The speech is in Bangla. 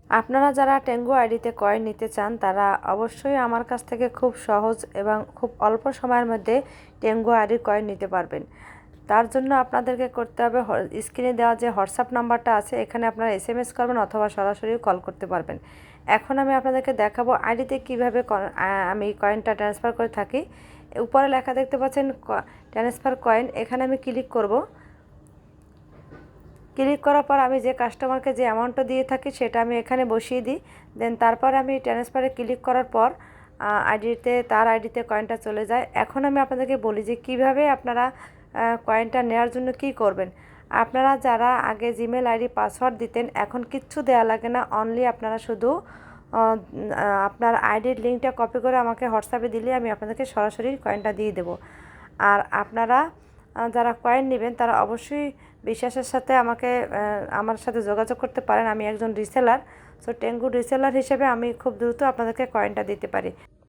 আপনারা যারা টেঙ্গু আইডিতে কয়েন নিতে চান তারা অবশ্যই আমার কাছ থেকে খুব সহজ এবং খুব অল্প সময়ের মধ্যে টেঙ্গু আইডির কয়েন নিতে পারবেন। তার জন্য আপনাদেরকে করতে হবে, স্ক্রিনে দেওয়া যে হোয়াটসঅ্যাপ নাম্বারটা আছে এখানে আপনারা SMS করবেন অথবা সরাসরি কল করতে পারবেন। এখন আমি আপনাদেরকে দেখাবো আইডিতে কীভাবে আমি কয়েনটা ট্রান্সফার করে থাকি। উপরে লেখা দেখতে পাচ্ছেন ট্রান্সফার কয়েন, এখানে আমি ক্লিক করব। ক্লিক করার পর আমি যে কাস্টমারকে যে অ্যামাউন্টটা দিয়ে থাকি সেটা আমি এখানে বসিয়ে দিই। দেন তারপর আমি ট্রান্সফারে ক্লিক করার পর তার আইডিতে কয়েনটা চলে যায়। এখন আমি আপনাদেরকে বলি যে কিভাবে আপনারা কয়েনটা নেওয়ার জন্য কি করবেন। আপনারা যারা আগে জিমেল আইডি পাসওয়ার্ড দিতেন এখন কিচ্ছু দেওয়া লাগে না, অনলি আপনারা শুধু আপনার আইডির লিঙ্কটা কপি করে আমাকে হোয়াটসঅ্যাপে দিলে আমি আপনাদেরকে সরাসরি কয়েনটা দিয়ে দেব। আর আপনারা যারা কয়েন নেবেন তারা অবশ্যই বিশ্বাসের সাথে আমার সাথে যোগাযোগ করতে পারেন। আমি একজন রিসেলার, সো টেঙ্গু রিসেলার হিসেবে আমি খুব দ্রুত আপনাদেরকে কয়েনটা দিতে পারি।